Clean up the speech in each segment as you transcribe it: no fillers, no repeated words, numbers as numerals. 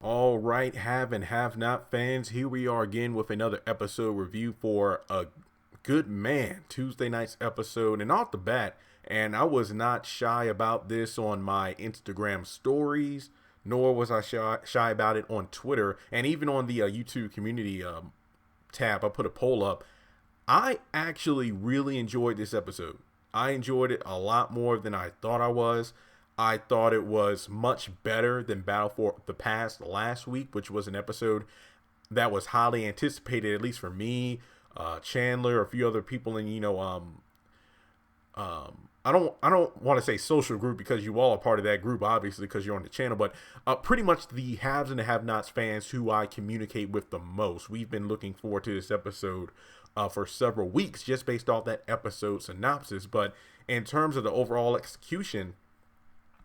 All right, have and have not fans, here we are again with another episode review for a good man Tuesday night's episode. And off the bat, and I was not shy about this on my Instagram stories, nor was I shy about it on Twitter, and even on the YouTube community tab. I put a poll up. I actually really enjoyed this episode. I enjoyed it a lot more than I thought I was. I thought it was much better than Battle for the Past last week, which was an episode that was highly anticipated, at least for me, Chandler, a few other people, and I don't want to say social group because you all are part of that group, obviously, because you're on the channel, but pretty much the haves and the have-nots fans who I communicate with the most. We've been looking forward to this episode for several weeks, just based off that episode synopsis. But in terms of the overall execution,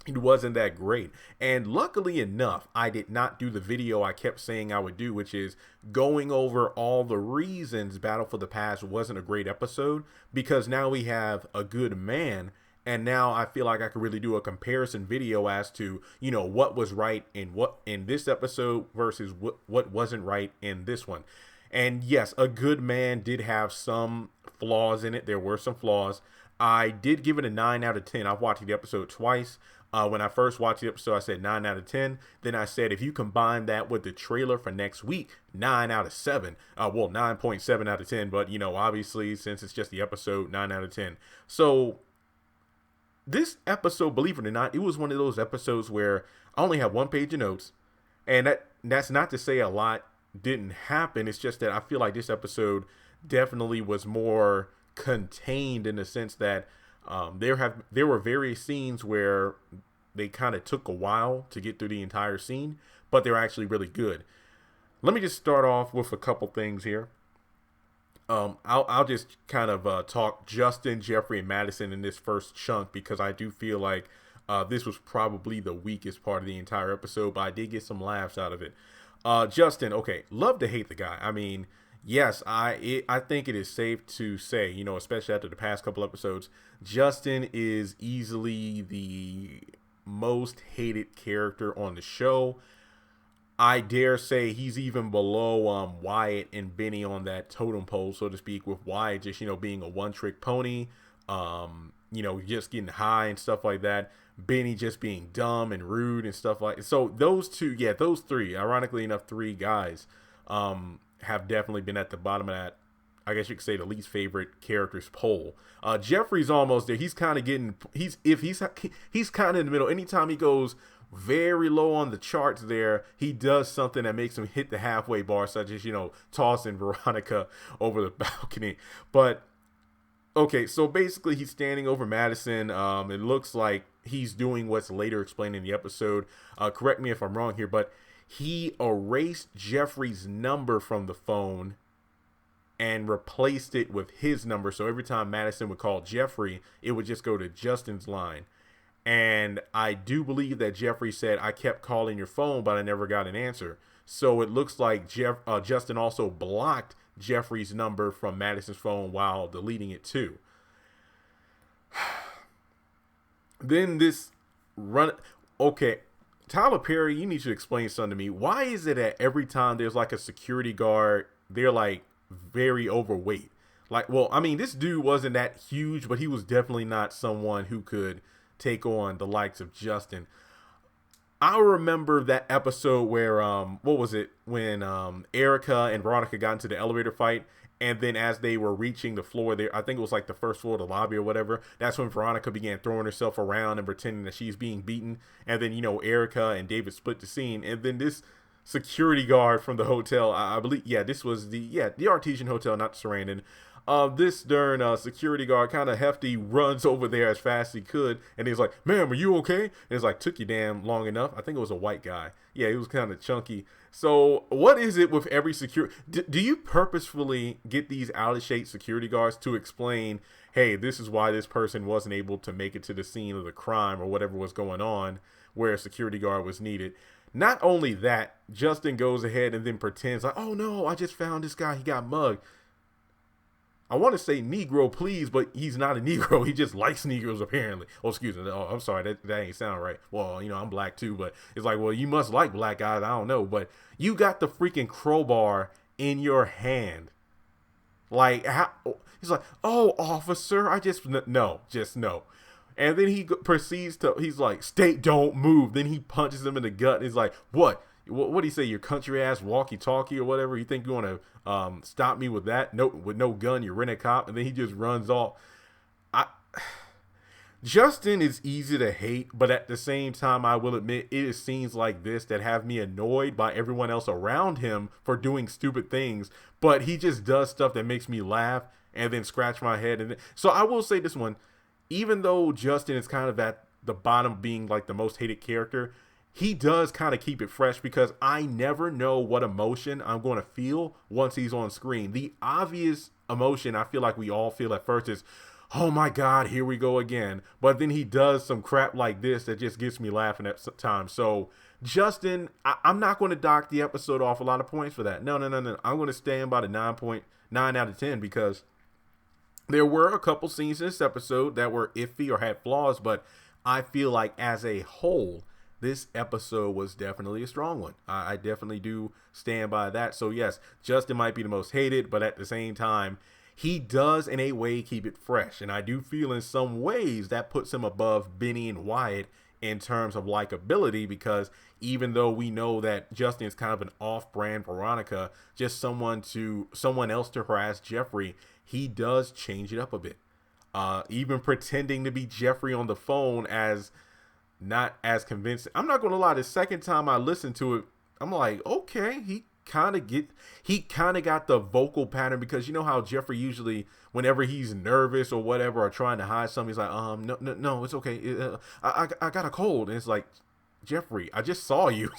it wasn't that great. And luckily enough, I did not do the video I kept saying I would do, which is going over all the reasons Battle for the Past wasn't a great episode, because now we have a good man. And now I feel like I could really do a comparison video as to, what was right in this episode versus what wasn't right in this one. And yes, a good man did have some flaws in it. There were some flaws. I did give it a 9 out of 10. I've watched the episode twice. When I first watched the episode, I said 9 out of 10. Then I said, if you combine that with the trailer for next week, 9 out of 7. 9.7 out of 10. But, obviously, since it's just the episode, 9 out of 10. So this episode, believe it or not, it was one of those episodes where I only have one page of notes. And that's not to say a lot didn't happen. It's just that I feel like this episode definitely was more contained in the sense that there were various scenes where they kind of took a while to get through the entire scene, but they're actually really good. Let me just start off with a couple things here. I'll just kind of talk Justin, Jeffrey, and Madison in this first chunk because I do feel like this was probably the weakest part of the entire episode, but I did get some laughs out of it. Justin, okay, love to hate the guy. I mean, yes, I think it is safe to say, especially after the past couple episodes, Justin is easily the most hated character on the show. I dare say he's even below Wyatt and Benny on that totem pole, so to speak, with Wyatt just, being a one-trick pony, just getting high and stuff like that. Benny just being dumb and rude and stuff like that. So those three, ironically enough, three guys, have definitely been at the bottom of that, I guess you could say, the least favorite characters poll. Jeffrey's almost there. He's kind of he's kind of in the middle. Anytime he goes very low on the charts there, he does something that makes him hit the halfway bar, such as, tossing Veronica over the balcony. But okay, so basically he's standing over Madison. It looks like he's doing what's later explained in the episode. Correct me if I'm wrong here, but he erased Jeffrey's number from the phone and replaced it with his number. So every time Madison would call Jeffrey, it would just go to Justin's line. And I do believe that Jeffrey said, I kept calling your phone, but I never got an answer. So it looks like Justin also blocked Jeffrey's number from Madison's phone while deleting it too. Then this run. Okay, Tyler Perry, you need to explain something to me. Why is it that every time there's like a security guard, they're like very overweight? Like, well, I mean, this dude wasn't that huge, but he was definitely not someone who could take on the likes of Justin. I remember that episode where, what was it? When Erica and Veronica got into the elevator fight. And then as they were reaching the floor there, I think it was like the first floor of the lobby or whatever. That's when Veronica began throwing herself around and pretending that she's being beaten. And then, Erica and David split the scene. And then this security guard from the hotel, I believe, this was the Artesian Hotel, not the Sarandon. This darn security guard, kind of hefty, runs over there as fast as he could, and he's like, "Ma'am, are you okay?" And it's like, took you damn long enough. I think it was a white guy. Yeah, he was kind of chunky. So what is it with every security? Do you purposefully get these out-of-shape security guards to explain, hey, this is why this person wasn't able to make it to the scene of the crime or whatever was going on where a security guard was needed? Not only that, Justin goes ahead and then pretends like, oh no, I just found this guy, he got mugged. I want to say Negro, please, but he's not a Negro. He just likes Negroes, apparently. Oh, excuse me. Oh, I'm sorry. That ain't sound right. Well, I'm black too, but it's like, well, you must like black guys. I don't know. But you got the freaking crowbar in your hand. Like, how? He's like, oh, officer, just no. And then he proceeds to, he's like, state don't move. Then he punches him in the gut. And he's like, what do you say? Your country ass walkie talkie or whatever? You think you want to stop me with that? No, with no gun, you rent a cop. And then he just runs off. Justin is easy to hate, but at the same time, I will admit it is scenes like this that have me annoyed by everyone else around him for doing stupid things. But he just does stuff that makes me laugh and then scratch my head. And so I will say this one, even though Justin is kind of at the bottom of being like the most hated character, he does kind of keep it fresh because I never know what emotion I'm going to feel once he's on screen. The obvious emotion I feel like we all feel at first is, oh my God, here we go again. But then he does some crap like this that just gets me laughing at times. So Justin, I'm not going to dock the episode off a lot of points for that. No. I'm going to stand by the 9.9 out of 10 because there were a couple scenes in this episode that were iffy or had flaws, but I feel like as a whole, this episode was definitely a strong one. I definitely do stand by that. So yes, Justin might be the most hated, but at the same time, he does in a way keep it fresh. And I do feel in some ways that puts him above Benny and Wyatt in terms of likability, because even though we know that Justin is kind of an off-brand Veronica, just someone else to harass Jeffrey, he does change it up a bit. Even pretending to be Jeffrey on the phone as not as convincing. I'm not going to lie, the second time I listened to it, I'm like, okay, he kind of got the vocal pattern, because you know how Jeffrey usually, whenever he's nervous or whatever or trying to hide something, he's like, no, it's okay. I got a cold. And it's like, Jeffrey, I just saw you.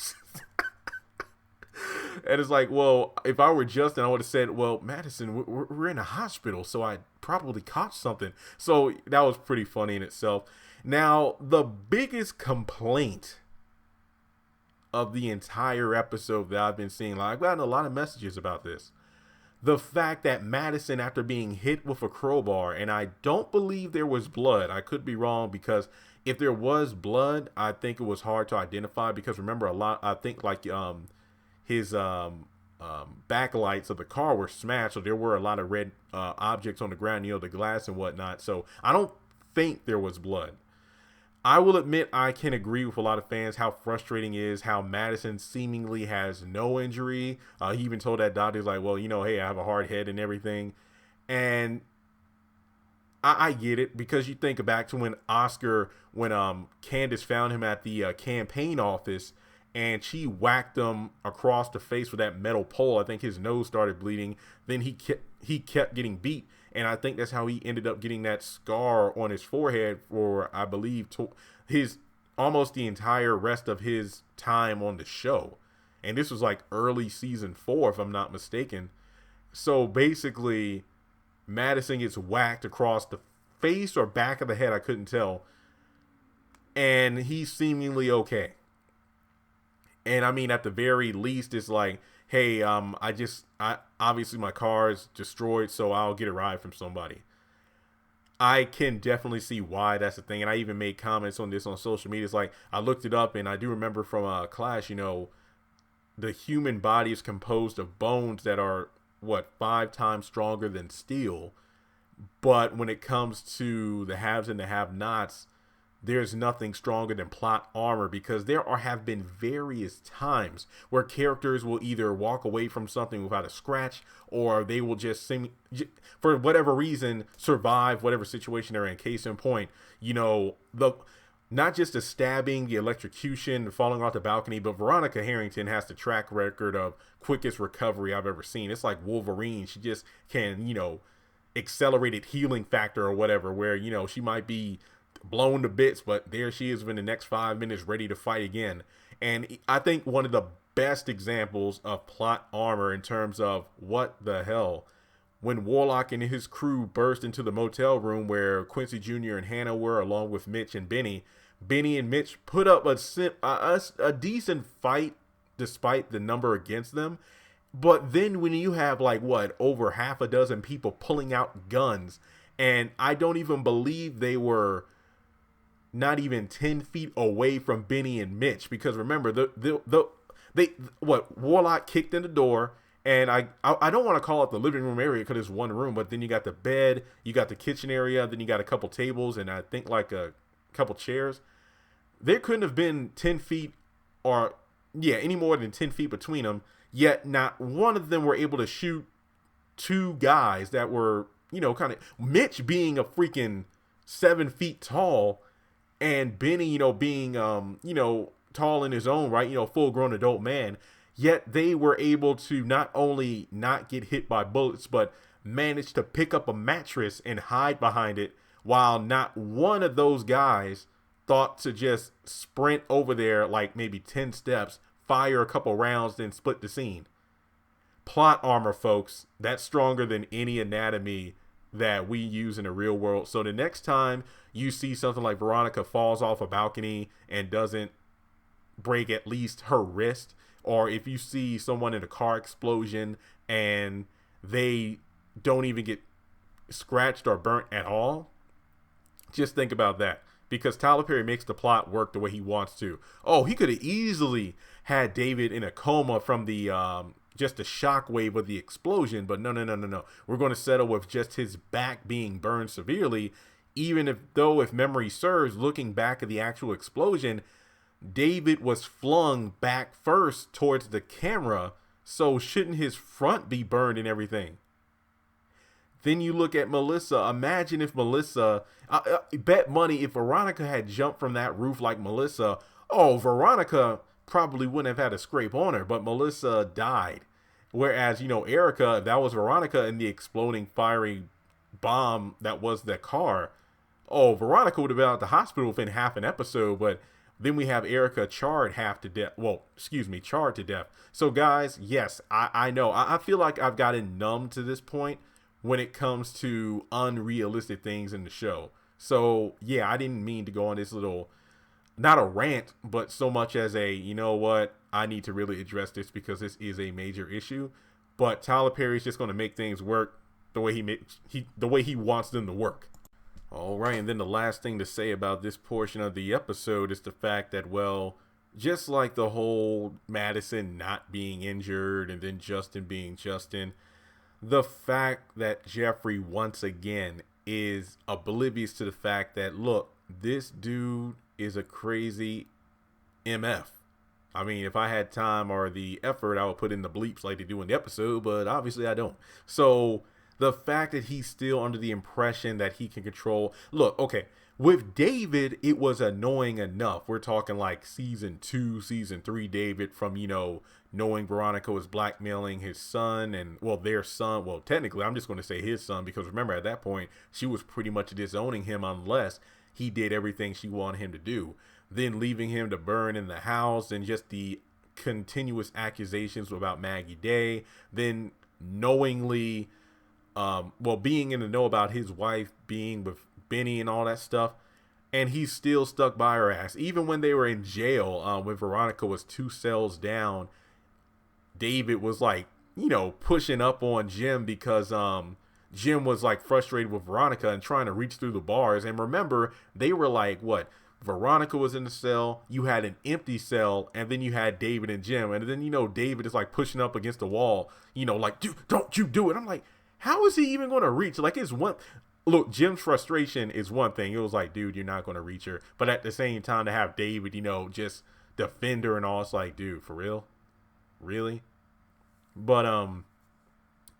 And it's like, well, if I were Justin, I would have said, well, Madison, we're in a hospital, so I probably caught something. So that was pretty funny in itself. Now, the biggest complaint of the entire episode that I've been seeing, like, I've gotten a lot of messages about this. The fact that Madison, after being hit with a crowbar, and I don't believe there was blood. I could be wrong, because if there was blood, I think it was hard to identify, because remember, I think like his backlights of the car were smashed, so there were a lot of red objects on the ground, the glass and whatnot. So I don't think there was blood. I will admit I can agree with a lot of fans how frustrating it is how Madison seemingly has no injury. He even told that doctor, he's like, well, hey, I have a hard head and everything. And I get it, because you think back to when Candace found him at the campaign office, and she whacked him across the face with that metal pole. I think his nose started bleeding. Then he kept getting beat. And I think that's how he ended up getting that scar on his forehead for, I believe, his almost the entire rest of his time on the show. And this was like early season 4, if I'm not mistaken. So basically, Madison gets whacked across the face or back of the head, I couldn't tell. And he's seemingly okay. And I mean, at the very least, it's like, hey, obviously my car is destroyed, so I'll get a ride from somebody. I can definitely see why that's the thing. And I even made comments on this on social media. It's like, I looked it up, and I do remember from class, the human body is composed of bones that are, 5 times stronger than steel. But when it comes to the haves and the have-nots, there's nothing stronger than plot armor, because there have been various times where characters will either walk away from something without a scratch, or they will just for whatever reason, survive whatever situation they're in. Case in point, not just the stabbing, the electrocution, the falling off the balcony, but Veronica Harrington has the track record of quickest recovery I've ever seen. It's like Wolverine. She just can, accelerated healing factor or whatever, where, she might be blown to bits, but there she is within the next 5 minutes ready to fight again. And I think one of the best examples of plot armor in terms of what the hell, when Warlock and his crew burst into the motel room where Quincy Jr. and Hannah were, along with Mitch and Benny and Mitch put up a decent fight despite the number against them. But then when you have like what, over half a dozen people pulling out guns, and I don't even believe they were not even 10 feet away from Benny and Mitch, because remember they what, Warlock kicked in the door, and I don't want to call it the living room area because it's one room, but then you got the bed, you got the kitchen area, then you got a couple tables, and I think like a couple chairs. There couldn't have been 10 feet or any more than 10 feet between them, yet not one of them were able to shoot two guys that were, kind of, Mitch being a freaking 7 feet tall, and Benny, being, tall in his own right, full grown adult man. Yet they were able to not only not get hit by bullets, but manage to pick up a mattress and hide behind it, while not one of those guys thought to just sprint over there like maybe 10 steps, fire a couple rounds, then split the scene. Plot armor, folks. That's stronger than any anatomy that we use in the real world. So the next time you see something like Veronica falls off a balcony and doesn't break at least her wrist, or if you see someone in a car explosion and they don't even get scratched or burnt at all, just think about that. Because Tyler Perry makes the plot work the way he wants to. Oh, he could have easily had David in a coma from the just the shockwave of the explosion, but no. We're going to settle with just his back being burned severely, even if memory serves, looking back at the actual explosion, David was flung back first towards the camera, so shouldn't his front be burned and everything? Then you look at Melissa. Imagine if Melissa, bet money if Veronica had jumped from that roof like Melissa, Veronica probably wouldn't have had a scrape on her, but Melissa died. Whereas, Erica, if that was Veronica in the exploding, fiery bomb that was the car, Veronica would have been at the hospital within half an episode, but then we have Erica charred to death. So guys, yes, I know. I feel like I've gotten numb to this point when it comes to unrealistic things in the show. So yeah, I didn't mean to go on this little, not a rant, but so much as I need to really address this because this is a major issue. But Tyler Perry's just going to make things work the way the way he wants them to work. All right, and then the last thing to say about this portion of the episode is the fact that, well, just like the whole Madison not being injured and then Justin being Justin, the fact that Jeffrey once again is oblivious to the fact that, look, this dude is a crazy MF. I mean, if I had time or the effort, I would put in the bleeps like they do in the episode, but obviously I don't. So the fact that he's still under the impression that he can control. Look, okay, with David, it was annoying enough. We're talking like season 2, season 3 David, from, knowing Veronica was blackmailing his son and, well, their son. Well, technically, I'm just going to say his son, because remember, at that point, she was pretty much disowning him unless he did everything she wanted him to do. Then leaving him to burn in the house, and just the continuous accusations about Maggie Day. Then knowingly, being in the know about his wife being with Benny and all that stuff. And he's still stuck by her ass. Even when they were in jail, when Veronica was 2 cells down, David was like, pushing up on Jim because Jim was like frustrated with Veronica and trying to reach through the bars. And remember, they were like, what? Veronica was in the cell, you had an empty cell, and then you had David and Jim. And then, David is like pushing up against the wall, like, dude, don't you do it. I'm like, how is he even going to reach? Like, it's one. Look, Jim's frustration is one thing. It was like, dude, you're not going to reach her. But at the same time, to have David, just defend her and all, it's like, dude, for real? Really? But,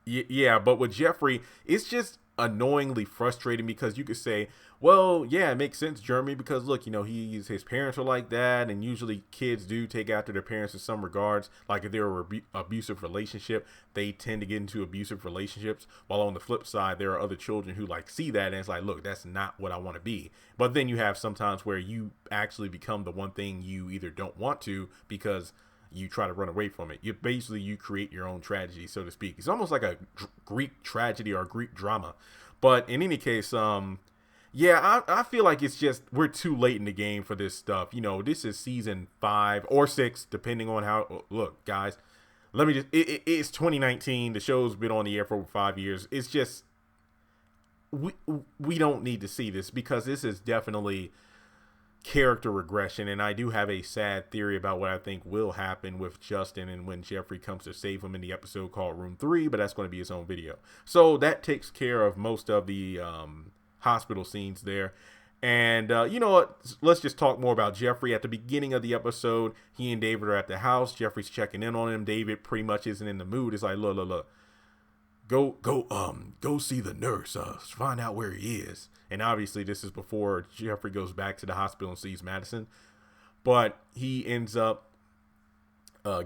yeah, but with Jeffrey, it's just annoyingly frustrating, because you could say, well, yeah, it makes sense, Jeremy, because look, his parents are like that, and usually kids do take after their parents in some regards. Like if they're an abusive relationship, they tend to get into abusive relationships, while on the flip side, there are other children who like see that and it's like, look, that's not what I want to be. But then you have sometimes where you actually become the one thing you either don't want to, because you try to run away from it. You create your own tragedy, so to speak. It's almost like a Greek tragedy or a Greek drama. But in any case, yeah, I feel like it's just, we're too late in the game for this stuff. This is season 5 or 6, depending on how, look, guys, let me just, it's 2019. The show's been on the air for over 5 years. It's just, we don't need to see this because this is definitely character regression, and I do have a sad theory about what I think will happen with Justin and when Jeffrey comes to save him in the episode called Room 3, but that's going to be his own video. So that takes care of most of the hospital scenes there. And you know what? Let's just talk more about Jeffrey. At the beginning of the episode, he and David are at the house. Jeffrey's checking in on him. David pretty much isn't in the mood. It's like, look. Go see the nurse. Find out where he is. And obviously, this is before Jeffrey goes back to the hospital and sees Madison. But he ends up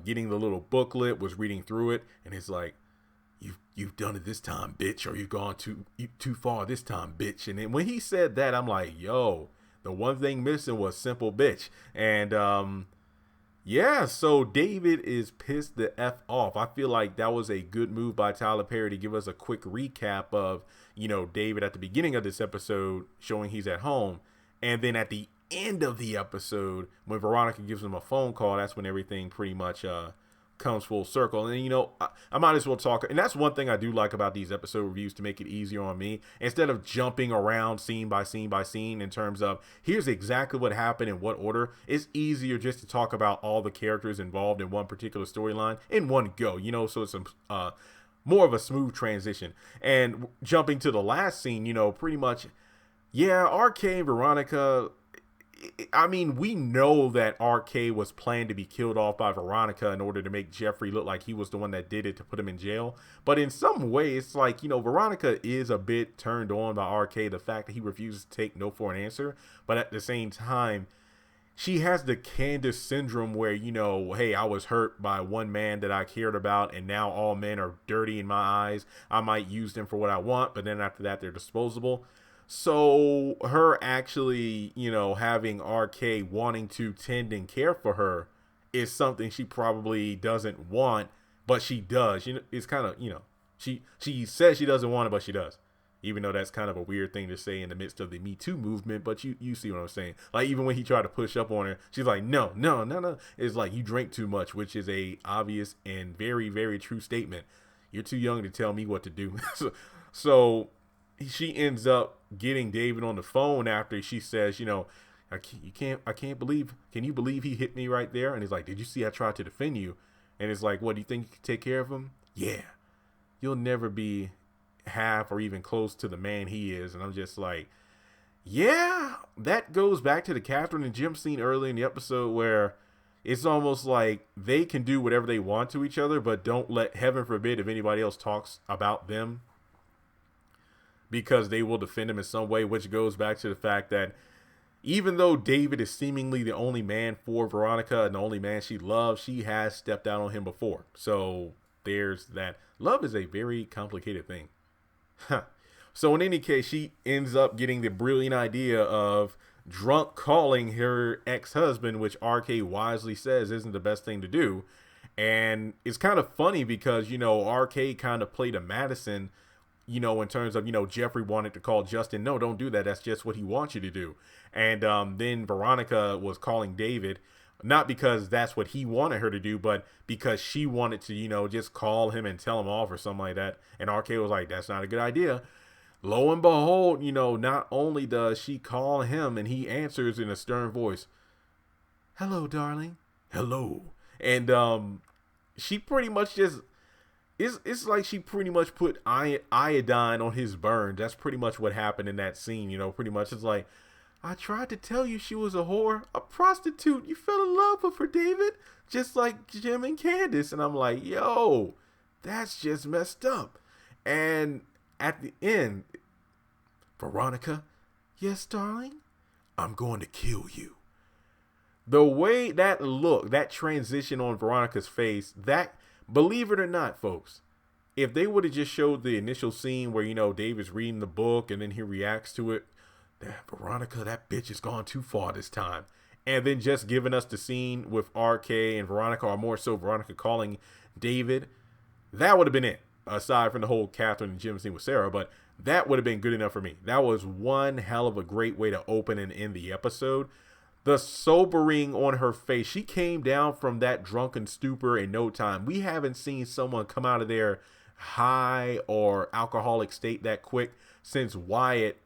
getting the little booklet, was reading through it, and it's like, you've done it this time, bitch, or you've gone too far this time, bitch. And then when he said that, I'm like, yo, the one thing missing was simple bitch. And yeah, so David is pissed the F off. I feel like that was a good move by Tyler Perry to give us a quick recap of, you know, David at the beginning of this episode showing he's at home. And then at the end of the episode, when Veronica gives him a phone call, that's when everything pretty much comes full circle. And, you know, I might as well talk. And that's one thing I do like about these episode reviews to make it easier on me. Instead of jumping around scene by scene by scene in terms of here's exactly what happened in what order, it's easier just to talk about all the characters involved in one particular storyline in one go, you know, so it's more of a smooth transition. And jumping to the last scene, you know, pretty much, yeah, RK and Veronica, I mean, we know that RK was planned to be killed off by Veronica in order to make Jeffrey look like he was the one that did it to put him in jail. But in some way, it's like, you know, Veronica is a bit turned on by RK, the fact that he refuses to take no for an answer. But at the same time, she has the Candace syndrome where, you know, hey, I was hurt by one man that I cared about, and now all men are dirty in my eyes. I might use them for what I want, but then after that, they're disposable. So her actually, you know, having RK wanting to tend and care for her is something she probably doesn't want, but she does. You know, it's kind of, you know, she says she doesn't want it, but she does. Even though that's kind of a weird thing to say in the midst of the Me Too movement, but you see what I'm saying. Like, even when he tried to push up on her, she's like, no. It's like, you drink too much, which is a obvious and very, very true statement. You're too young to tell me what to do. So she ends up getting David on the phone after she says, you know, can you believe he hit me right there? And he's like, did you see I tried to defend you? And it's like, what, do you think you can take care of him? Yeah. You'll never be half or even close to the man he is. And I'm just like, yeah, that goes back to the Catherine and Jim scene early in the episode where it's almost like they can do whatever they want to each other, but don't let, heaven forbid, if anybody else talks about them, because they will defend him in some way, which goes back to the fact that even though David is seemingly the only man for Veronica and the only man she loves, she has stepped out on him before. So there's that. Love is a very complicated thing. So in any case, she ends up getting the brilliant idea of drunk calling her ex-husband, which RK wisely says isn't the best thing to do. And it's kind of funny because, you know, RK kind of played a Madison, you know, in terms of, you know, Jeffrey wanted to call Justin. No, don't do that. That's just what he wants you to do. And then Veronica was calling David, not because that's what he wanted her to do, but because she wanted to, you know, just call him and tell him off or something like that. And RK was like, that's not a good idea. Lo and behold, you know, not only does she call him and he answers in a stern voice, hello, darling. Hello. And she pretty much just, it's like she pretty much put iodine on his burn. That's pretty much what happened in that scene, you know, pretty much. It's like, I tried to tell you she was a whore, a prostitute. You fell in love with her, David, just like Jim and Candace. And I'm like, yo, that's just messed up. And at the end, Veronica, yes, darling, I'm going to kill you. The way that look, that transition on Veronica's face, that, believe it or not, folks, if they would have just showed the initial scene where, you know, David's reading the book and then he reacts to it, that Veronica, that bitch has gone too far this time. And then just giving us the scene with RK and Veronica, or more so Veronica calling David, that would have been it. Aside from the whole Catherine and Jim scene with Sarah, but that would have been good enough for me. That was one hell of a great way to open and end the episode. The sobering on her face. She came down from that drunken stupor in no time. We haven't seen someone come out of their high or alcoholic state that quick since Wyatt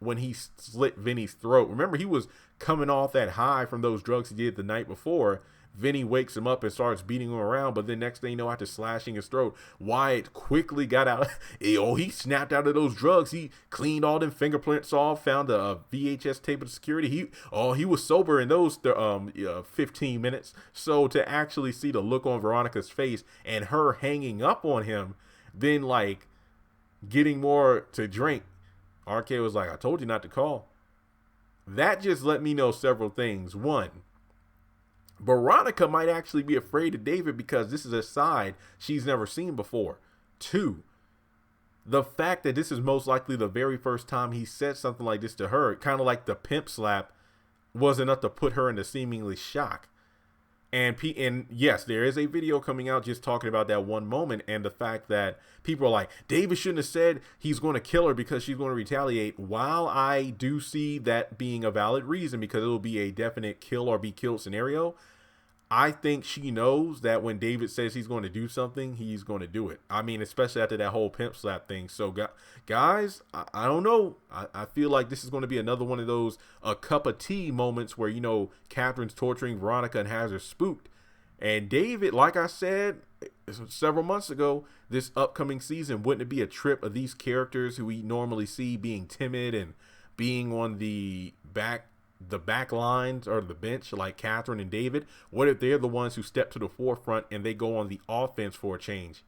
when he slit Vinny's throat. Remember, he was coming off that high from those drugs he did the night before. Vinny wakes him up and starts beating him around, but then next thing you know, after slashing his throat, Wyatt quickly got out. He snapped out of those drugs. He cleaned all them fingerprints off, found a VHS tape of security. He was sober in those 15 minutes. So to actually see the look on Veronica's face and her hanging up on him, then like getting more to drink, RK was like, I told you not to call. That just let me know several things. One, Veronica might actually be afraid of David because this is a side she's never seen before. Two, the fact that this is most likely the very first time he said something like this to her, kind of like the pimp slap, was enough to put her into seemingly shock. And yes, there is a video coming out just talking about that one moment and the fact that people are like, David shouldn't have said he's going to kill her because she's going to retaliate. While I do see that being a valid reason because it will be a definite kill or be killed scenario, I think she knows that when David says he's going to do something, he's going to do it. I mean, especially after that whole pimp slap thing. So, guys, I don't know. I feel like this is going to be another one of those a cup of tea moments where, Catherine's torturing Veronica and has her spooked. And David, like I said several months ago, this upcoming season, wouldn't it be a trip of these characters who we normally see being timid and being on the back lines or the bench like Catherine and David? What if they're the ones who step to the forefront and they go on the offense for a change?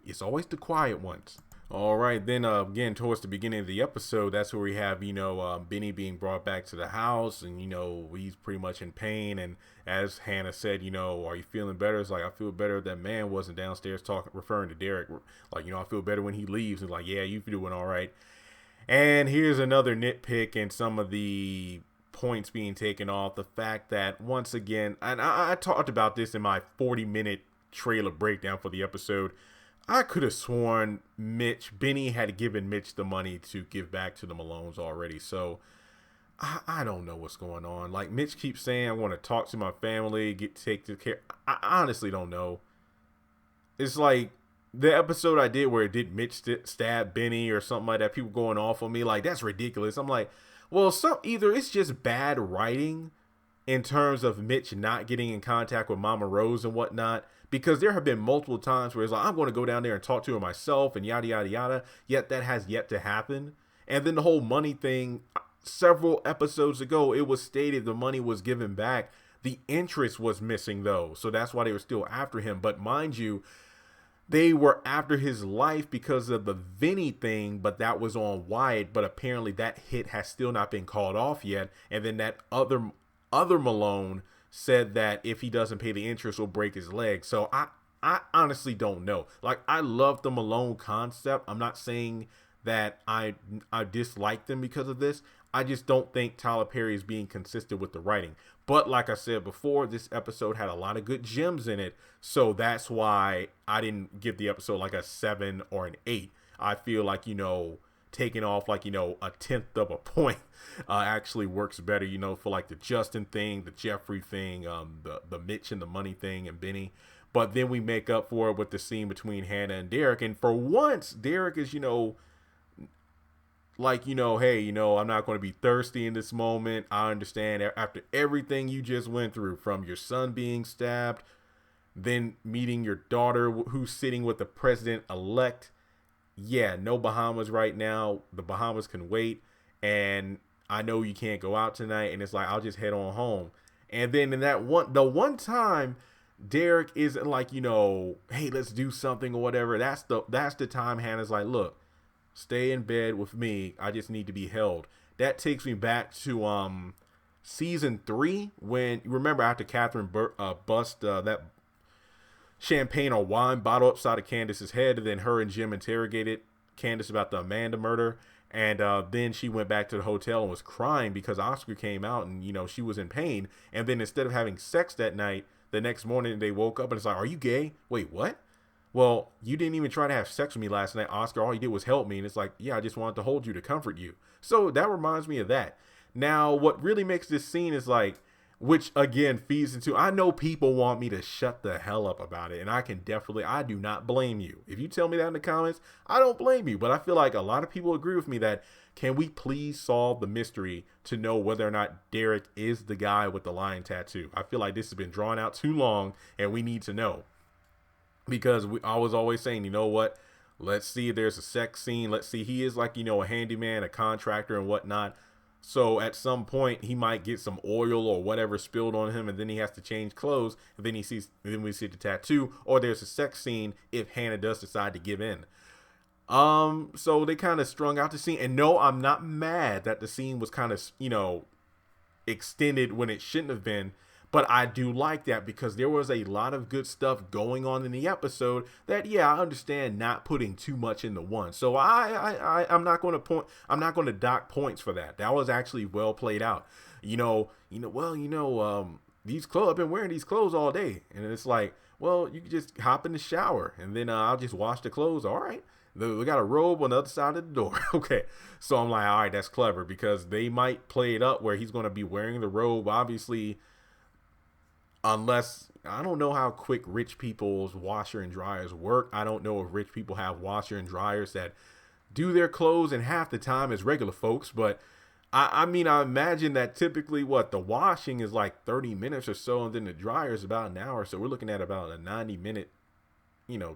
It's always the quiet ones. All right, then again, towards the beginning of the episode, that's where we have, Benny being brought back to the house and, he's pretty much in pain. And as Hannah said, are you feeling better? It's like, I feel better. That man wasn't downstairs referring to Derek. Like, I feel better when he leaves. And like, yeah, you're doing all right. And here's another nitpick in some of the points being taken off. The fact that once again, and I talked about this in my 40-minute trailer breakdown for the episode, I could have sworn Benny had given Mitch the money to give back to the Malones already. So I don't know what's going on. Like, Mitch keeps saying, I want to talk to my family, take care. I honestly don't know. It's like the episode I did where it did Mitch stab Benny or something like that. People going off on me like, that's ridiculous. I'm like, well, either it's just bad writing in terms of Mitch not getting in contact with Mama Rose and whatnot, because there have been multiple times where it's like, I'm going to go down there and talk to her myself and yada, yada, yada. Yet that has yet to happen. And then the whole money thing, several episodes ago, it was stated the money was given back. The interest was missing, though. So that's why they were still after him. But mind you, they were after his life because of the Vinny thing, but that was on Wyatt. But apparently that hit has still not been called off yet. And then that other Malone said that if he doesn't pay the interest, will break his leg. So I honestly don't know. Like, I love the Malone concept. I'm not saying that I dislike them because of this. I just don't think Tyler Perry is being consistent with the writing. But like I said before, this episode had a lot of good gems in it. So that's why I didn't give the episode like a 7 or an 8. I feel like, taking off like, a tenth of a point actually works better, for like the Justin thing, the Jeffrey thing, the Mitch and the money thing and Benny. But then we make up for it with the scene between Hannah and Derek. And for once, Derek is, like, hey, I'm not going to be thirsty in this moment. I understand after everything you just went through, from your son being stabbed, then meeting your daughter who's sitting with the president-elect. Yeah, no Bahamas right now. The Bahamas can wait. And I know you can't go out tonight. And it's like, I'll just head on home. And then in the one time Derek isn't like, hey, let's do something or whatever. That's the time Hannah's like, look, stay in bed with me. I just need to be held. That takes me back to season 3 when, you remember, after Catherine bust that champagne or wine bottle upside of Candace's head, and then her and Jim interrogated Candace about the Amanda murder, and then she went back to the hotel and was crying because Oscar came out and she was in pain. And then instead of having sex that night, the next morning they woke up and it's like, are you gay? Wait, what? Well, you didn't even try to have sex with me last night, Oscar. All you did was help me. And it's like, yeah, I just wanted to hold you to comfort you. So that reminds me of that. Now, what really makes this scene is like, which again feeds into, I know people want me to shut the hell up about it, and I do not blame you. If you tell me that in the comments, I don't blame you, but I feel like a lot of people agree with me that, can we please solve the mystery to know whether or not Derek is the guy with the lion tattoo? I feel like this has been drawn out too long, and we need to know. Because I was always saying, you know what? Let's see if there's a sex scene. Let's see, he is like, a handyman, a contractor and whatnot. So at some point he might get some oil or whatever spilled on him, and then he has to change clothes, and then we see the tattoo, or there's a sex scene if Hannah does decide to give in. So they kind of strung out the scene, and no, I'm not mad that the scene was kind of, extended when it shouldn't have been. But I do like that because there was a lot of good stuff going on in the episode that, yeah, I understand not putting too much into one. So I'm not going to dock points for that. That was actually well played out. These clothes, I've been wearing these clothes all day. And it's like, well, you can just hop in the shower and then I'll just wash the clothes. All right. We got a robe on the other side of the door. Okay. So I'm like, all right, that's clever, because they might play it up where he's going to be wearing the robe, obviously. Unless, I don't know how quick rich people's washer and dryers work. I don't know if rich people have washer and dryers that do their clothes in half the time as regular folks. But I imagine that typically the washing is like 30 minutes or so, and then the dryer is about an hour. So we're looking at about a 90-minute,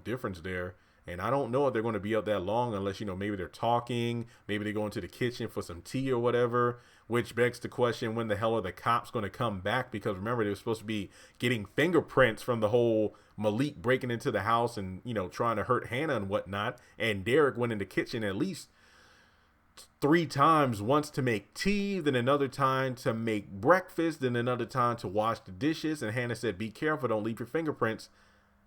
difference there. And I don't know if they're going to be up that long unless, maybe they're talking, maybe they go into the kitchen for some tea or whatever, which begs the question, when the hell are the cops going to come back? Because remember, they were supposed to be getting fingerprints from the whole Malik breaking into the house and, trying to hurt Hannah and whatnot. And Derek went in the kitchen at least 3 times, once to make tea, then another time to make breakfast, then another time to wash the dishes. And Hannah said, be careful, don't leave your fingerprints,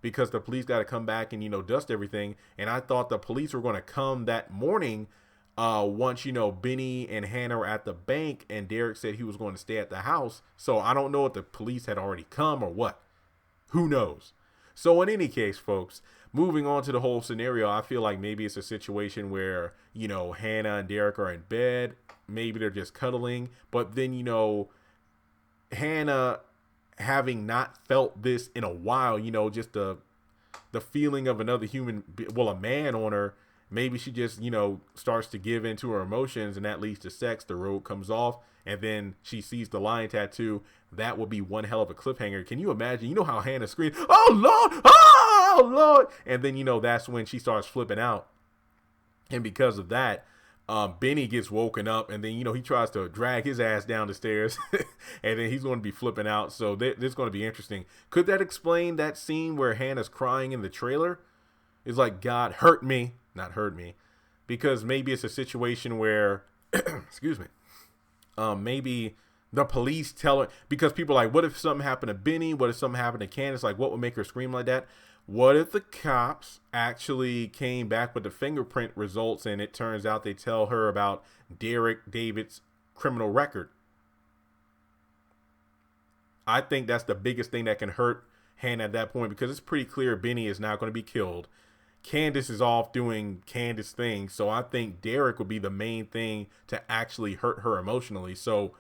because the police got to come back and, dust everything. And I thought the police were going to come that morning once, Benny and Hannah were at the bank, and Derek said he was going to stay at the house. So I don't know if the police had already come or what. Who knows? So in any case, folks, moving on to the whole scenario, I feel like maybe it's a situation where, Hannah and Derek are in bed. Maybe they're just cuddling. But then, Hannah, having not felt this in a while, just the feeling of another human, a man on her, maybe she just, starts to give into her emotions, and that leads to sex. The robe comes off, and then she sees the lion tattoo. That would be one hell of a cliffhanger. Can you imagine? You know how Hannah screamed, "Oh Lord, oh Lord," and then that's when she starts flipping out, and because of that, Benny gets woken up, and then, he tries to drag his ass down the stairs and then he's going to be flipping out. So this is going to be interesting. Could that explain that scene where Hannah's crying in the trailer? It's like, God hurt me, not hurt me, because maybe it's a situation where, excuse me, maybe the police tell her, because people are like, what if something happened to Benny? What if something happened to Candace? Like, what would make her scream like that? What if the cops actually came back with the fingerprint results, and it turns out they tell her about Derek David's criminal record? I think that's the biggest thing that can hurt Hannah at that point, because it's pretty clear Benny is not going to be killed. Candace is off doing Candace things, so I think Derek would be the main thing to actually hurt her emotionally. So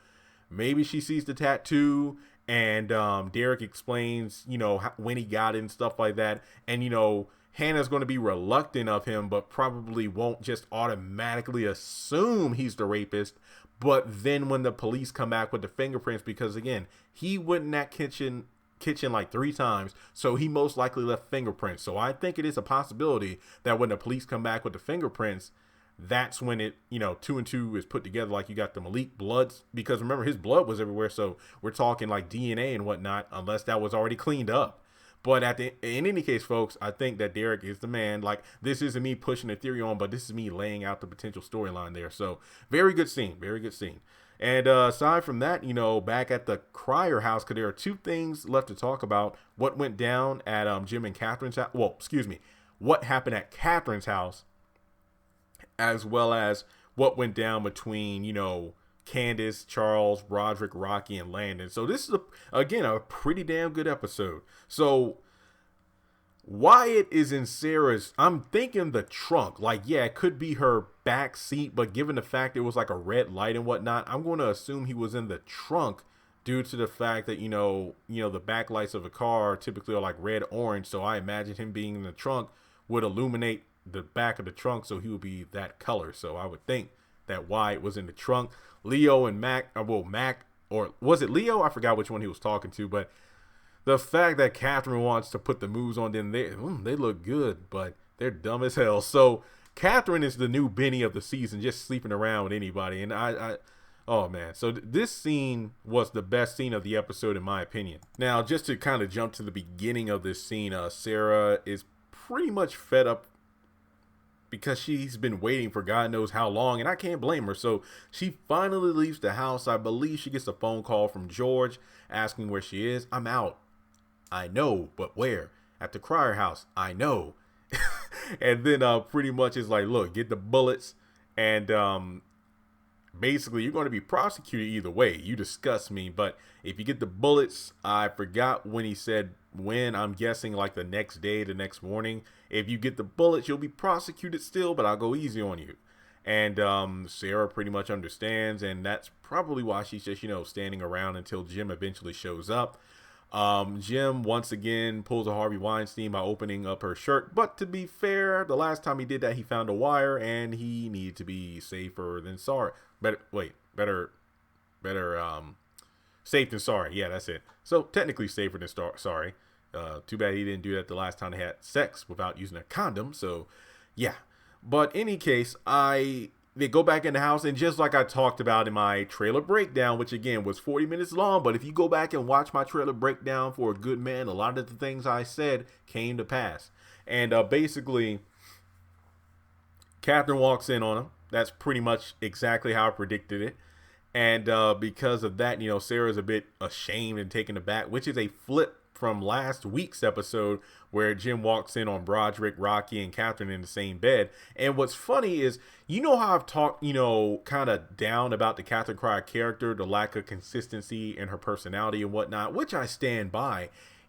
maybe she sees the tattoo, and Derek explains, when he got it and stuff like that. And, Hannah's going to be reluctant of him, but probably won't just automatically assume he's the rapist. But then when the police come back with the fingerprints, because, again, he went in that kitchen like 3 times, so he most likely left fingerprints. So I think it is a possibility that when the police come back with the fingerprints, that's when it, 2 and 2 is put together. Like, you got the Malik bloods, because remember, his blood was everywhere. So we're talking like DNA and whatnot, unless that was already cleaned up. But in any case, folks, I think that Derek is the man. Like, this isn't me pushing the theory on, but this is me laying out the potential storyline there. So very good scene. Very good scene. And aside from that, back at the Cryer house, because there are 2 things left to talk about. What went down at Jim and Catherine's house. Well, excuse me. What happened at Catherine's house, as well as what went down between, Candace, Charles, Roderick, Rocky, and Landon. So this is, again, a pretty damn good episode. So Wyatt is in Sarah's, I'm thinking the trunk. Like, yeah, it could be her back seat, but given the fact it was like a red light and whatnot, I'm going to assume he was in the trunk due to the fact that, the backlights of a car typically are like red, orange. So I imagine him being in the trunk would illuminate the back of the trunk, so he would be that color. So I would think that Wyatt was in the trunk. Leo and Mac, or was it Leo? I forgot which one he was talking to, but the fact that Catherine wants to put the moves on them, they look good, but they're dumb as hell. So Catherine is the new Benny of the season, just sleeping around with anybody. And oh man. So this scene was the best scene of the episode, in my opinion. Now, just to kind of jump to the beginning of this scene, Sarah is pretty much fed up because she's been waiting for God knows how long, and I can't blame her. So she finally leaves the house. I believe she gets a phone call from George asking where she is. I'm out. I know, but where? At the Crier house. I know. And then pretty much is like, look, get the bullets, and basically you're going to be prosecuted either way. You disgust me, but if you get the bullets, I forgot when he said when, I'm guessing like the next day, the next morning. If you get the bullets, you'll be prosecuted still, but I'll go easy on you. And Sarah pretty much understands, and that's probably why she's just, standing around until Jim eventually shows up. Jim once again pulls a Harvey Weinstein by opening up her shirt, but to be fair, the last time he did that, he found a wire, and he needed to be safer than sorry. Better safe than sorry. Yeah, that's it. So technically safer than sorry. Too bad he didn't do that the last time they had sex without using a condom. So yeah, but in any case, they go back in the house, and just like I talked about in my trailer breakdown, which again was 40 minutes long, but if you go back and watch my trailer breakdown for A Good Man, a lot of the things I said came to pass. And basically, Catherine walks in on him. That's pretty much exactly how I predicted it. And because of that, Sarah's a bit ashamed and taken aback, which is a flip from last week's episode where Jim walks in on Broderick, Rocky, and Catherine in the same bed. And what's funny is, how I've talked, kind of down about the Catherine Crier character, the lack of consistency in her personality and whatnot, which I stand by.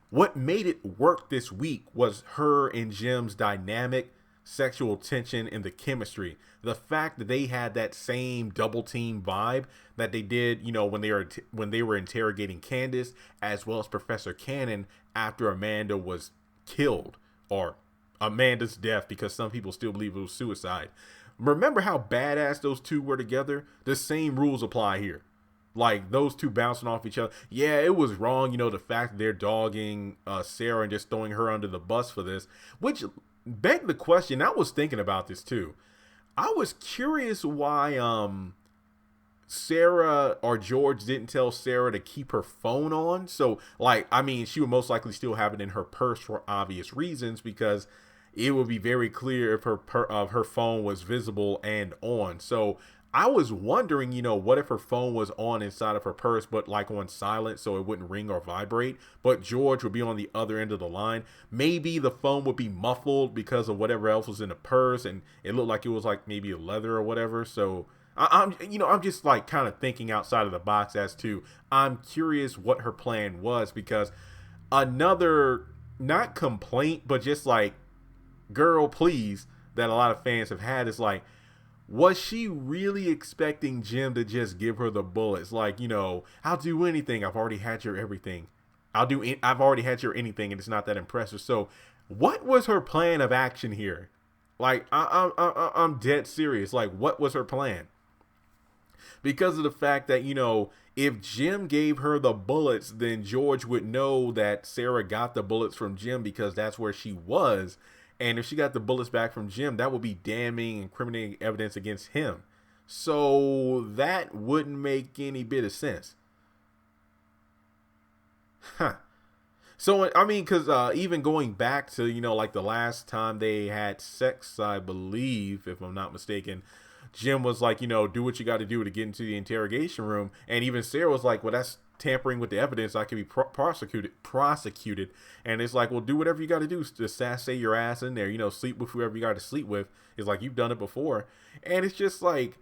What made it work this week was her and Jim's dynamic, sexual tension, and the chemistry. The fact that they had that same double team vibe that they did, when they were interrogating Candace, as well as Professor Cannon after Amanda was killed, or Amanda's death, because some people still believe it was suicide. Remember how badass those two were together? The same rules apply here. Like, those two bouncing off each other. Yeah, it was wrong, the fact that they're dogging Sarah and just throwing her under the bus for this, which begged the question. I was thinking about this too. I was curious why Sarah or George didn't tell Sarah to keep her phone on. So, she would most likely still have it in her purse for obvious reasons, because it would be very clear if her phone was visible and on. So I was wondering, what if her phone was on inside of her purse, but like on silent, so it wouldn't ring or vibrate, but George would be on the other end of the line. Maybe the phone would be muffled because of whatever else was in the purse, and it looked like it was like maybe a leather or whatever. So I'm just like kind of thinking outside of the box as to, I'm curious what her plan was, because another, not complaint, but just like, girl, please, that a lot of fans have had is like, was she really expecting Jim to just give her the bullets? Like, I'll do anything. I've already had your everything. I've already had your anything, and it's not that impressive. So what was her plan of action here? Like, I'm dead serious. Like, what was her plan? Because of the fact that, if Jim gave her the bullets, then George would know that Sarah got the bullets from Jim, because that's where she was. And if she got the bullets back from Jim, that would be damning, incriminating evidence against him. So that wouldn't make any bit of sense. Huh. So, because even going back to, like the last time they had sex, I believe, if I'm not mistaken, Jim was like, do what you got to do to get into the interrogation room. And even Sarah was like, well, that's tampering with the evidence. I could be prosecuted. And it's like, well, do whatever you got to do to say your ass in there, sleep with whoever you got to sleep with. It's like, you've done it before. And it's just like,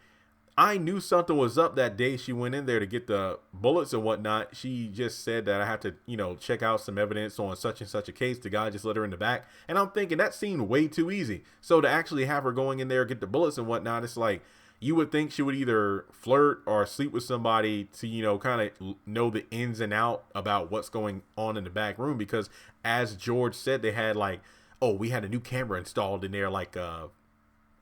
I knew something was up that day she went in there to get the bullets and whatnot. She just said that I had to, check out some evidence on such and such a case. The guy just let her in the back. And I'm thinking that seemed way too easy. So to actually have her going in there, get the bullets and whatnot, it's like, you would think she would either flirt or sleep with somebody to, kind of know the ins and out about what's going on in the back room. Because as George said, they had we had a new camera installed in there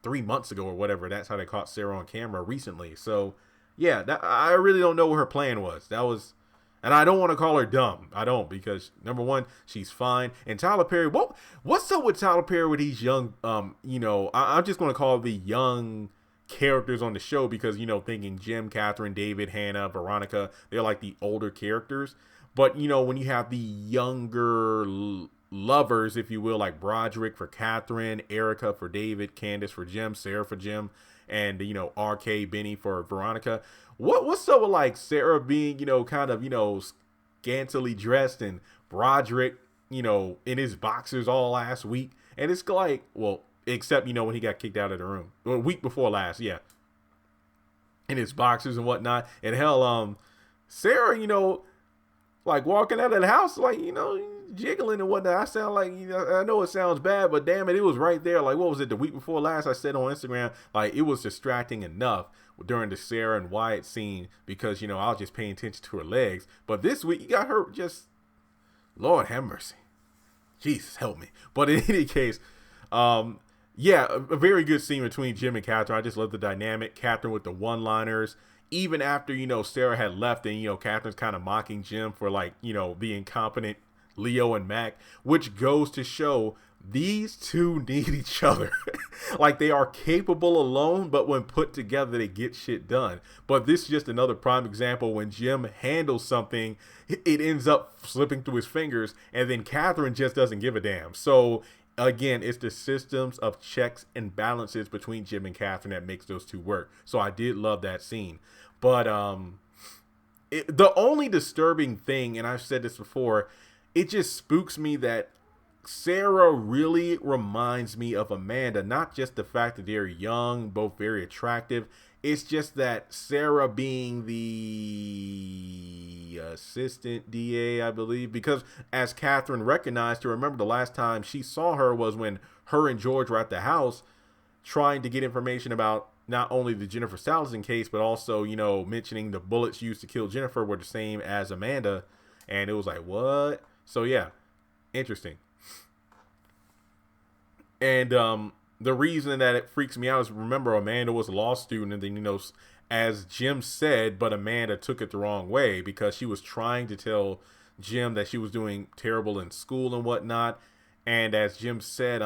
3 months ago or whatever. That's how they caught Sarah on camera recently. So yeah, I really don't know what her plan was. And I don't want to call her dumb. I don't, because number one, she's fine. And Tyler Perry, what's up with Tyler Perry with these young, I'm just going to call the young characters on the show because, thinking Jim, Catherine, David, Hannah, Veronica, they're like the older characters. But, when you have the younger lovers, if you will, like Broderick for Catherine, Erica for David, Candace for Jim, Sarah for Jim, and, RK, Benny for Veronica. What's up with Sarah being, kind of, scantily dressed and Broderick, in his boxers all last week. And it's except, when he got kicked out of the room. Well, a week before last, yeah. In his boxers and whatnot. And hell, Sarah, walking out of the house, jiggling and whatnot. I sound I know it sounds bad, but damn it was right there. What was it, the week before last? I said on Instagram, it was distracting enough during the Sarah and Wyatt scene because, I was just paying attention to her legs. But this week, you got her just, Lord have mercy. Jesus, help me. But in any case, yeah, a very good scene between Jim and Catherine. I just love the dynamic. Catherine with the one-liners. Even after, Sarah had left and, Catherine's kind of mocking Jim for the incompetent Leo and Mac, which goes to show these two need each other. They are capable alone, but when put together, they get shit done. But this is just another prime example when Jim handles something, it ends up slipping through his fingers, and then Catherine just doesn't give a damn. So again, it's the systems of checks and balances between Jim and Catherine that makes those two work. So I did love that scene. But the only disturbing thing, and I've said this before, it just spooks me that Sarah really reminds me of Amanda. Not just the fact that they're young, both very attractive. It's just that Sarah being the assistant DA, I believe, because as Catherine recognized her, remember the last time she saw her was when her and George were at the house trying to get information about not only the Jennifer Salazar case, but also, mentioning the bullets used to kill Jennifer were the same as Amanda. And it was like, what? So yeah, interesting. And the reason that it freaks me out is, remember, Amanda was a law student, and then, as Jim said, but Amanda took it the wrong way because she was trying to tell Jim that she was doing terrible in school and whatnot. And as Jim said,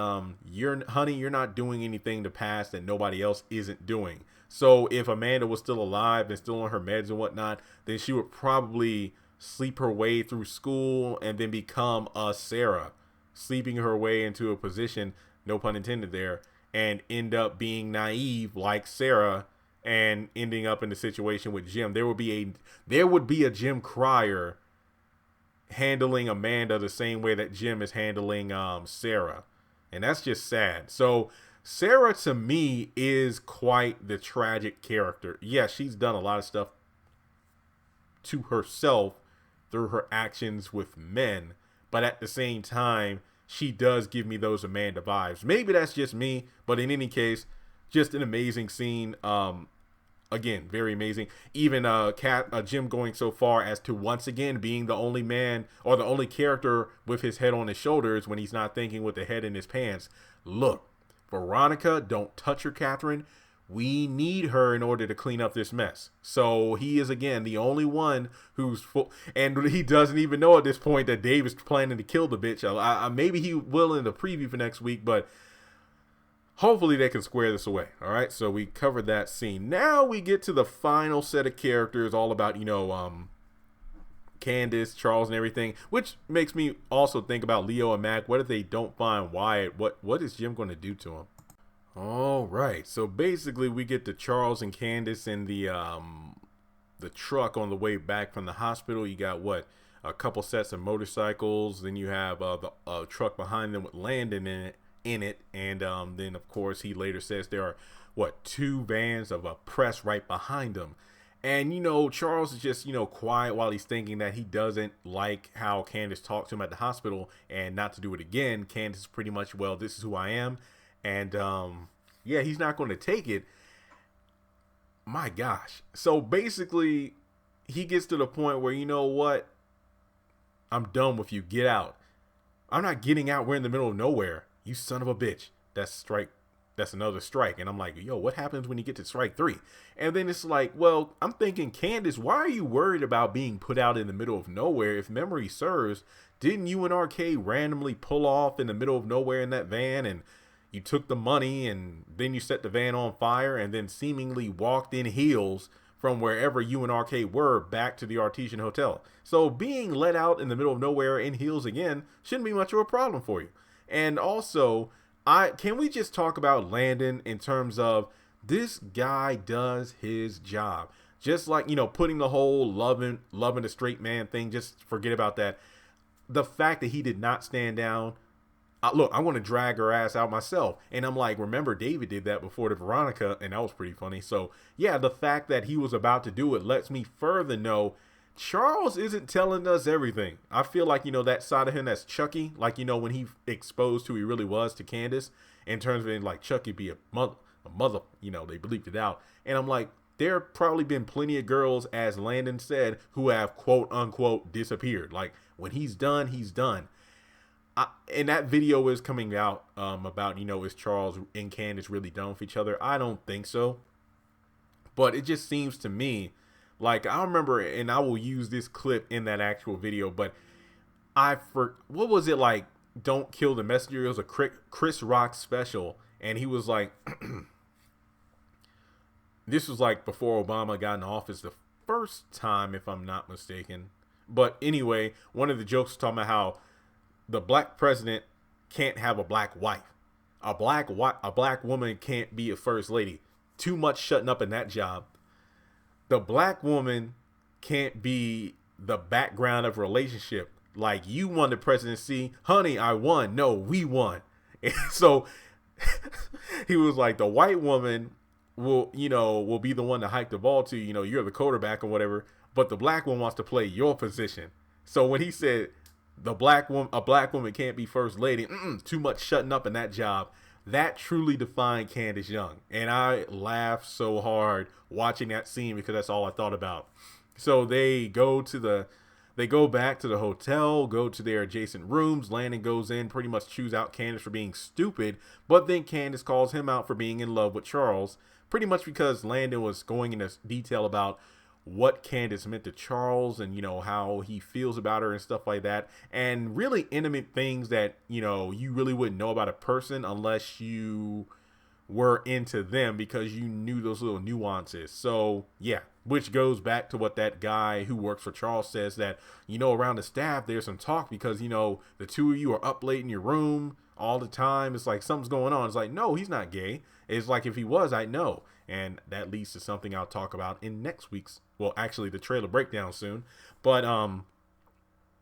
you're not doing anything to pass that nobody else isn't doing. So if Amanda was still alive and still on her meds and whatnot, then she would probably sleep her way through school and then become a Sarah, sleeping her way into a position, no pun intended there, and end up being naive like Sarah and ending up in the situation with Jim. There would be a Jim Cryer handling Amanda the same way that Jim is handling Sarah, and that's just sad. So Sarah, to me, is quite the tragic character. Yeah, she's done a lot of stuff to herself through her actions with men, but at the same time, she does give me those Amanda vibes. Maybe that's just me, but in any case, just an amazing scene. Again, very amazing. Even Jim going so far as to once again being the only man or the only character with his head on his shoulders when he's not thinking with the head in his pants. Look, Veronica, don't touch her, Catherine. We need her in order to clean up this mess. So he is, again, the only one who's full. And he doesn't even know at this point that Dave is planning to kill the bitch. Maybe he will in the preview for next week, but hopefully they can square this away. All right, so we covered that scene. Now we get to the final set of characters, all about, Candace, Charles, and everything, which makes me also think about Leo and Mac. What if they don't find Wyatt? What is Jim going to do to him? All right, so basically we get to Charles and Candace in the truck on the way back from the hospital. You got a couple sets of motorcycles. Then you have the truck behind them with Landon in it. And then, of course, he later says there are what, two vans of a press right behind him. And, Charles is just, quiet while he's thinking that he doesn't like how Candace talked to him at the hospital and not to do it again. Candace is pretty much, well, this is who I am. And, yeah, he's not going to take it. My gosh. So basically, he gets to the point where, you know what? I'm done with you. Get out. I'm not getting out. We're in the middle of nowhere. You son of a bitch. That's strike. That's another strike. And I'm like, yo, what happens when you get to strike 3? And then it's like, well, I'm thinking, Candace, why are you worried about being put out in the middle of nowhere? If memory serves, didn't you and RK randomly pull off in the middle of nowhere in that van, and you took the money and then you set the van on fire and then seemingly walked in heels from wherever you and RK were back to the Artesian Hotel? So being let out in the middle of nowhere in heels again shouldn't be much of a problem for you. And also, can we just talk about Landon in terms of this guy does his job? Just like, putting the whole loving a straight man thing, just forget about that. The fact that he did not stand down. Look, I want to drag her ass out myself. And I'm like, remember, David did that before to Veronica, and that was pretty funny. So, yeah, the fact that he was about to do it lets me further know Charles isn't telling us everything. I feel like, that side of him that's Chucky, like, when he exposed who he really was to Candace, in terms of being like Chucky be a mother, they believed it out. And I'm like, there probably been plenty of girls, as Landon said, who have quote unquote disappeared. Like, when he's done, he's done. And that video is coming out about, is Charles and Candace really done with each other? I don't think so. But it just seems to me like, I remember, and I will use this clip in that actual video, but what was it like? Don't Kill the Messenger. It was a Chris Rock special. And he was like, this was like before Obama got in office the first time, if I'm not mistaken. But anyway, one of the jokes was talking about how the black president can't have a black wife. A black woman can't be a first lady. Too much shutting up in that job. The black woman can't be the background of a relationship. Like, you won the presidency. Honey, I won. No, we won. And so he was like, the white woman will be the one to hike the ball to, you're the quarterback or whatever. But the black one wants to play your position. So when he said a black woman can't be first lady, too much shutting up in that job, that truly defined Candace Young. And I laughed so hard watching that scene because that's all I thought about. So they go back to the hotel, go to their adjacent rooms. Landon goes in, pretty much chews out Candace for being stupid, but then Candace calls him out for being in love with Charles, pretty much because Landon was going into detail about what Candace meant to Charles and, how he feels about her and stuff like that. And really intimate things that, you really wouldn't know about a person unless you were into them, because you knew those little nuances. So, yeah, which goes back to what that guy who works for Charles says, that, around the staff, there's some talk because, the two of you are up late in your room all the time. It's like something's going on. It's like, no, he's not gay. It's like, if he was, I'd know. And that leads to something I'll talk about in next week's, well, actually the trailer breakdown soon. But,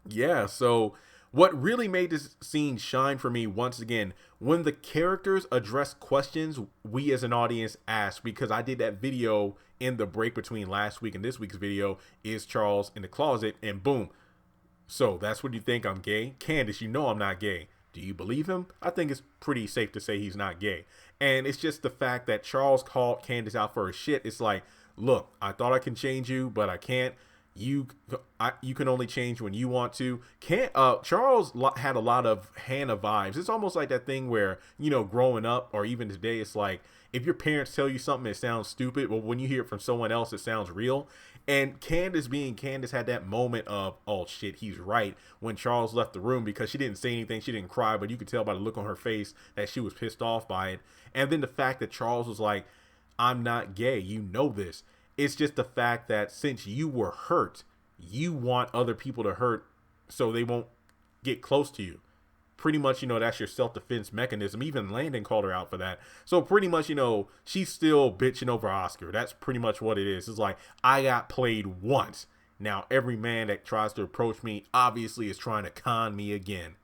yeah, so what really made this scene shine for me, once again, when the characters address questions we as an audience ask, because I did that video in the break between last week and this week's video, is Charles in the closet, and boom. So that's what you think, I'm gay? Candace, I'm not gay. Do you believe him? I think it's pretty safe to say he's not gay. And it's just the fact that Charles called Candace out for her shit. It's like, look, I thought I can change you, but I can't. You can only change when you want to. Charles had a lot of Hannah vibes. It's almost like that thing where, growing up, or even today, it's like, if your parents tell you something that sounds stupid, well, when you hear it from someone else, it sounds real. And Candace, being Candace, had that moment of, oh shit, he's right, when Charles left the room, because she didn't say anything, she didn't cry, but you could tell by the look on her face that she was pissed off by it. And then the fact that Charles was like, I'm not gay, this. It's just the fact that since you were hurt, you want other people to hurt so they won't get close to you. Pretty much, that's your self-defense mechanism. Even Landon called her out for that. So pretty much, she's still bitching over Oscar. That's pretty much what it is. It's like, I got played once. Now, every man that tries to approach me obviously is trying to con me again.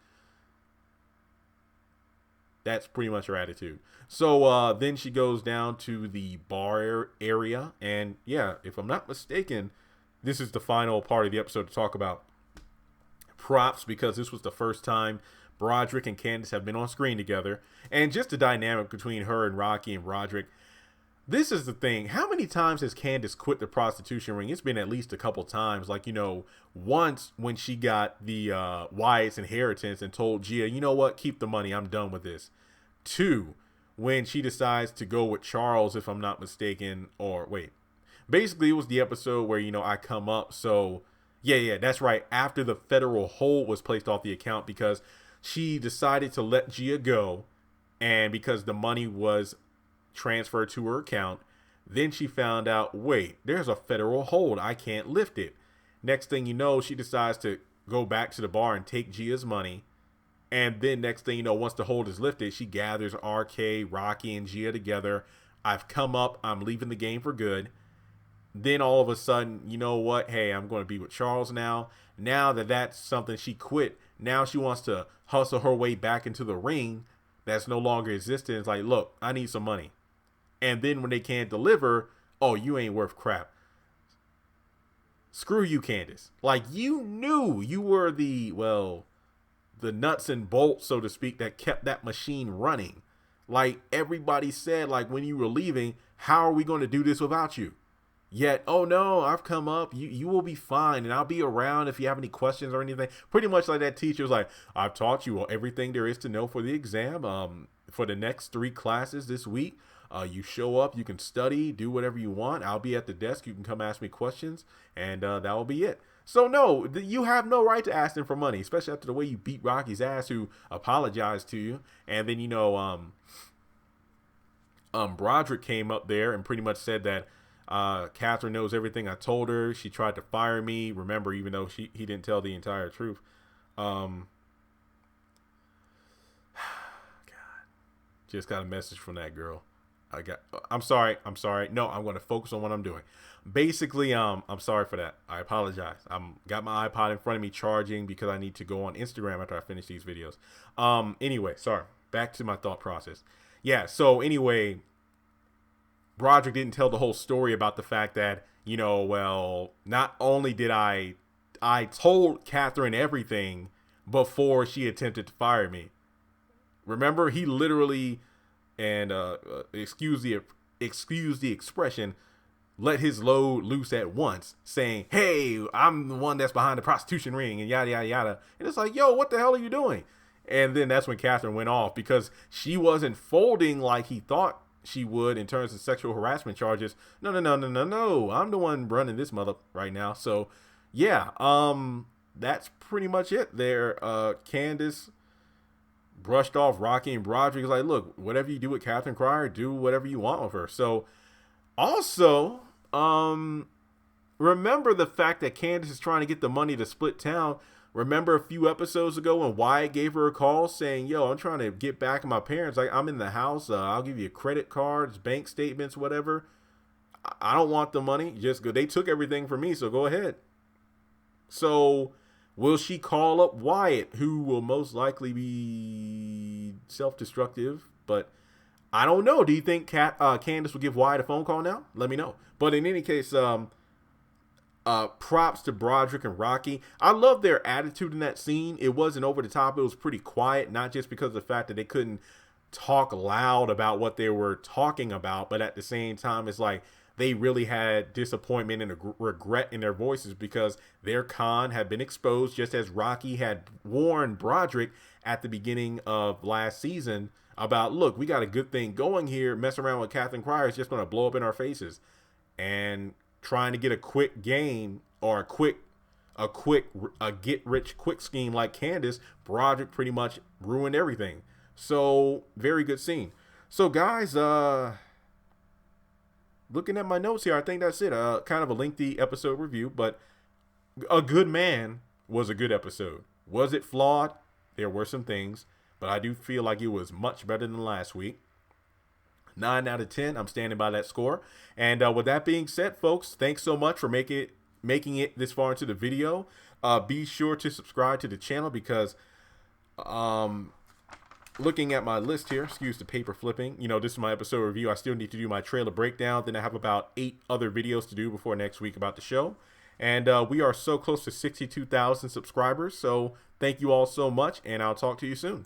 That's pretty much her attitude. So then she goes down to the bar area, and yeah, if I'm not mistaken, this is the final part of the episode to talk about props, because this was the first time Broderick and Candace have been on screen together, and just the dynamic between her and Rocky and Broderick. This is the thing. How many times has Candace quit the prostitution ring? It's been at least a couple times. Like, once when she got the Wyatt's inheritance and told Gia, you know what, keep the money, I'm done with this. 2, when she decides to go with Charles, if I'm not mistaken, or wait. Basically, it was the episode where, I come up. So, yeah, that's right. After the federal hold was placed off the account because she decided to let Gia go, and because the money was transferred to her account, then she found out, wait, there's a federal hold, I can't lift it. Next thing you know, she decides to go back to the bar and take Gia's money, and then next thing you know, once the hold is lifted, she gathers RK, Rocky, and Gia together. I've come up, I'm leaving the game for good. Then all of a sudden, you know what, hey, I'm going to be with Charles now. Now that that's something she quit, now she wants to hustle her way back into the ring that's no longer existing. It's like, look, I need some money. And then when they can't deliver, oh, you ain't worth crap. Screw you, Candace. Like, you knew you were the nuts and bolts, so to speak, that kept that machine running. Like, everybody said, like, when you were leaving, how are we going to do this without you? Yet, oh no, I've come up. You will be fine, and I'll be around if you have any questions or anything. Pretty much like that teacher was like, I've taught you everything there is to know for the exam. For the next 3 classes this week. You show up, you can study, do whatever you want. I'll be at the desk. You can come ask me questions, and that will be it. So no, you have no right to ask them for money, especially after the way you beat Rocky's ass, who apologized to you. And then, Broderick came up there and pretty much said that Catherine knows everything I told her. She tried to fire me. Remember, even though he didn't tell the entire truth. God, just got a message from that girl. I'm sorry. No, I'm going to focus on what I'm doing. Basically, I'm sorry for that. I apologize. Got my iPod in front of me charging because I need to go on Instagram after I finish these videos. Anyway, sorry. Back to my thought process. Yeah. So anyway, Broderick didn't tell the whole story about the fact that, not only did I told Catherine everything before she attempted to fire me. Remember, he literally, and excuse the expression, let his load loose at once, saying, hey, I'm the one that's behind the prostitution ring, and yada, yada, yada. And it's like, yo, what the hell are you doing? And then that's when Catherine went off, because she wasn't folding like he thought she would in terms of sexual harassment charges. No. I'm the one running this mother right now. So, yeah, that's pretty much it there. Candace brushed off Rocky and Broderick. Like, look, whatever you do with Catherine Cryer, do whatever you want with her. So, also, remember the fact that Candace is trying to get the money to split town. Remember a few episodes ago when Wyatt gave her a call saying, yo, I'm trying to get back at my parents. Like, I'm in the house. I'll give you credit cards, bank statements, whatever. I don't want the money. Just go. They took everything from me, so go ahead. So, will she call up Wyatt, who will most likely be self-destructive? But I don't know. Do you think Candace will give Wyatt a phone call now? Let me know. But in any case, props to Broderick and Rocky. I love their attitude in that scene. It wasn't over the top. It was pretty quiet, not just because of the fact that they couldn't talk loud about what they were talking about, but at the same time, it's like they really had disappointment and regret in their voices because their con had been exposed, just as Rocky had warned Broderick at the beginning of last season about, look, we got a good thing going here. Mess around with Catherine Cryer is just going to blow up in our faces. And trying to get a quick game or a get rich quick scheme like Candace, Broderick pretty much ruined everything. So very good scene. So guys, looking at my notes here, I think that's it. Kind of a lengthy episode review, but A Good Man was a good episode. Was it flawed? There were some things, but I do feel like it was much better than last week. 9 out of 10. I'm standing by that score. And with that being said, folks, thanks so much for making it this far into the video. Be sure to subscribe to the channel because looking at my list here, excuse the paper flipping, this is my episode review. I still need to do my trailer breakdown. Then I have about 8 other videos to do before next week about the show. And we are so close to 62,000 subscribers. So thank you all so much, and I'll talk to you soon.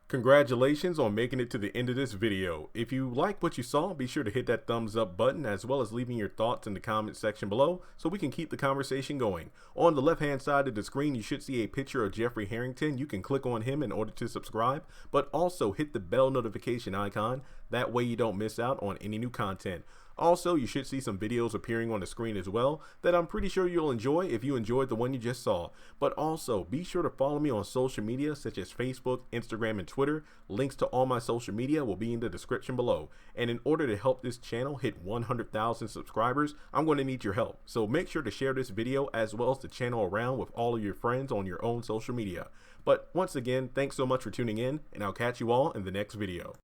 Congratulations on making it to the end of this video. If you like what you saw, be sure to hit that thumbs up button, as well as leaving your thoughts in the comment section below so we can keep the conversation going. On the left hand side of the screen, you should see a picture of Jeffrey Harrington. You can click on him in order to subscribe, but also hit the bell notification icon. That way you don't miss out on any new content. Also, you should see some videos appearing on the screen as well that I'm pretty sure you'll enjoy if you enjoyed the one you just saw. But also, be sure to follow me on social media such as Facebook, Instagram, and Twitter. Links to all my social media will be in the description below. And in order to help this channel hit 100,000 subscribers, I'm going to need your help. So make sure to share this video as well as the channel around with all of your friends on your own social media. But once again, thanks so much for tuning in, and I'll catch you all in the next video.